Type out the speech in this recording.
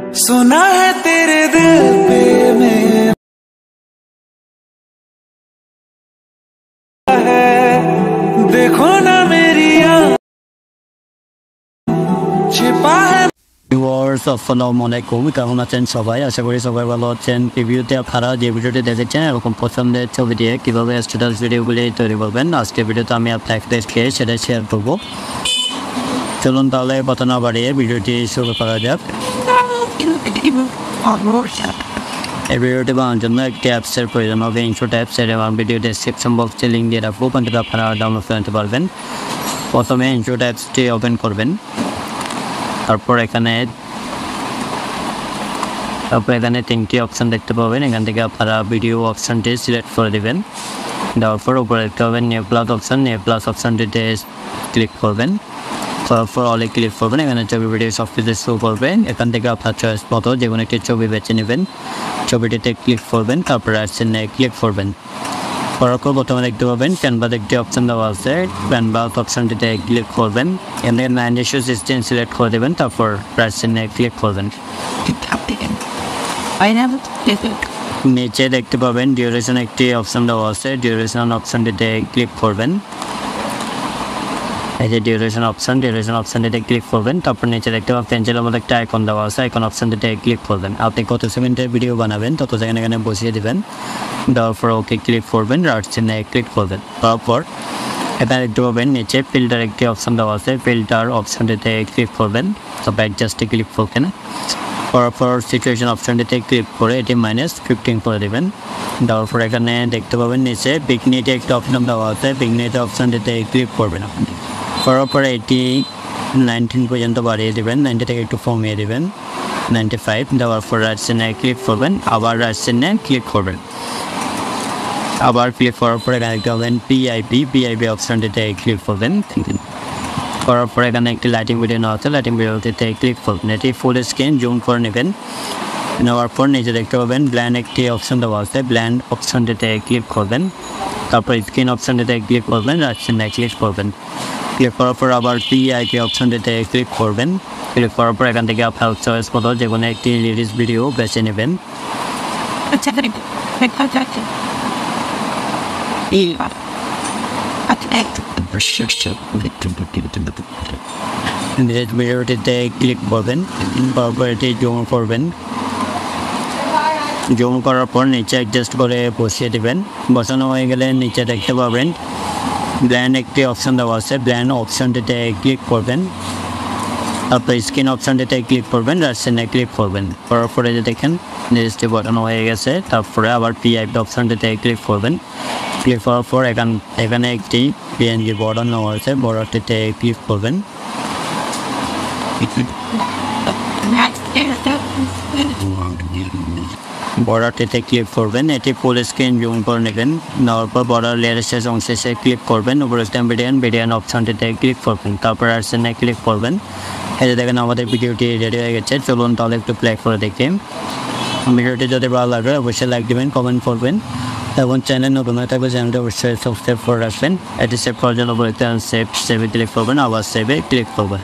सुना है तेरे दिल पे मेरा है, देखो ना मेरी छिपा है। ভিউয়ার্স আসসালামু আলাইকুম, কেমন আছেন সবাই? আশা করি সবাই ভালো আছেন। প্রিভিউতে আপনারা যে ভিডিওটি দেখেছেন এরকম পছন্দের ছবি দিয়ে কীভাবে স্ট্যাটাস ভিডিওগুলি তৈরি করবেন, আজকের ভিডিওতে আমি আপনাদেরকে সেটা শেয়ার করব। চলুন তাহলে কথা না বাড়িয়ে ভিডিওটি শুরু করা যাক। এই ভিডিওটি বানানোর জন্য একটি অ্যাপসের প্রয়োজন হবে, ইনশট অ্যাপসের, এবং ভিডিও ডেসক্রিপশন বক্সে লিঙ্ক দিয়ে রাখবো, ওখান থেকে আপনারা ডাউনলোড করে নিতে পারবেন। প্রথমে ইনশট অ্যাপসটি ওপেন করবেন, তারপর এখানে তিনটি অপশান দেখতে পাবেন। এখান থেকে আপনারা ভিডিও অপশানটি সিলেক্ট করে দেবেন। দেওয়ার পর উপরে দেখতে পাবেন new plus option, new plus অপশানটিতে ক্লিক করবেন। তারপর অলে ক্লিক করবেন, এখানে ছবি ভিডিও সব কিছু শো করবেন। এখান থেকে আপনার চয়েস মতো যে কোনো একটি ছবি বেছে নেবেন, ছবিটিতে ক্লিক করবেন, তারপর অ্যাডসেন্সে ক্লিক করবেন। করার পর প্রথমে দেখতে পাবেন ক্যানভাস একটি অপশান দেওয়া আছে, ক্যানভাস অপশানটিতে ক্লিক করবেন। এখান থেকে 9:16 সিলেক্ট করে দেবেন, তারপর অ্যাডসেন্সে ক্লিক করবেন। নিচে দেখতে পাবেন ডিউরেশন একটি অপশান দেওয়া আছে, ডিউরেশন অপশানটিতে ক্লিক করবেন। এই যে ডিউরেশন অপশানটিতে ক্লিক করবেন, তারপর নিচে দেখতে পাবেন পেন্সিলের মধ্যে একটা আইকন দেওয়া আছে, আইকন অপশানটিতে ক্লিক করবেন। আপনি কত সেকেন্ডের ভিডিও বানাবেন তত সেকেন্ড এখানে বসিয়ে দেবেন। দেওয়ার পর ওকে ক্লিক করবেন, রাইটসিনে ক্লিক করবেন। তারপর এখানে দেখতে পাবেন নিচে ফিল্টার একটি অপশান দেওয়া আছে, ফিল্টার অপশানটিতে ক্লিক করবেন, তারপর অ্যাডজাস্টে ক্লিক করবেন। করার পর সিচুয়েশন অপশানটিতে ক্লিক করে এটি -15 করে দেবেন। দেওয়ার পর এখানে দেখতে পাবেন নিচে বিগনিটে একটি অপশান দেওয়া আছে, বিগনিটে অপশানটিতে ক্লিক করবেন। করার পরে এটি 19 পর্যন্ত বাড়িয়ে দেবেন, 90 থেকে একটু কমিয়ে দেবেন, 95। দেওয়ার পর রাইটসিনে ক্লিক করবেন, আবার রাইটসিনে ক্লিক করবেন। আবার ক্লিক করার পরে এখানে দেখতে পাবেন পিআইপি অপশানটিতে ক্লিক করবেন। করার পরে এখানে একটি লাইটিং ভিডিও নেওয়া আছে, লাইটিং ভিডিওটিতে ক্লিক করবেন। এটি ফুল স্ক্রিন জুম করে নেবেন। নেওয়ার পর নিচে দেখতে পাবেন ব্ল্যান্ড একটি অপশান দেওয়া আছে, ব্ল্যান্ড অপশানটিতে ক্লিক করবেন। তারপর স্ক্রিন অপশানটিতে ক্লিক করবেন, রাইটসিনে ক্লিক করবেন। ক্লিক করার পর আবার পিআইপি অপশানটিতে ক্লিক করবেন। ক্লিক করার পর এখান থেকে আপনার চয়েস মতো যে কোনো একটি লিরিক্স ভিডিও বেছে নেবেন। ভিডিওটিতে ক্লিক করবেন, তারপর এটি জুম করবেন। জুম করার পর নিচে অ্যাডজাস্ট করে বসিয়ে দেবেন। বসানো হয়ে গেলে নিচে দেখতে পাবেন ব্ল্যান্ড একটি অপশান দেওয়া আছে, ব্ল্যান্ড অপশানটিতে ক্লিক করবেন। তারপর স্ক্রিন অপশানটিতে ক্লিক করবেন, রাইটসিনে ক্লিক করবেন। করার পরে যে দেখেন নিচে বসানো হয়ে গেছে। তারপরে আবার পিআইপি অপশানটিতে ক্লিক করবেন। ক্লিক করার পর এখানে একটি পিএনজি বর্ডার নেওয়া আছে, বর্ডারটিতে ক্লিক করবেন। বর্ডারটিতে ক্লিক করবেন, এটি ফুল স্ক্রিন জুম করে নেবেন। নেওয়ার পর বর্ডার লেয়ারের শেষ অংশে ক্লিক করবেন, উপরে মিডিয়ান অপশানটিতে ক্লিক করবেন, তারপর অ্যাডসেন্সে ক্লিক করবেন। এই যে দেখেন আমাদের ভিডিওটি রেডি হয়ে গেছে। চলুন তাহলে একটু প্লে করে দেখি। ভিডিওটি যদি ভালো লাগে অবশ্যই লাইক দেবেন, কমেন্ট করবেন, এবং চ্যানেল নতুন হয়ে থাকবে চ্যানেলটি অবশ্যই সাবস্ক্রাইব করে রাখবেন। এটি সেভ করার জন্য সেভে ক্লিক করবেন, আবার সেভে ক্লিক করবেন।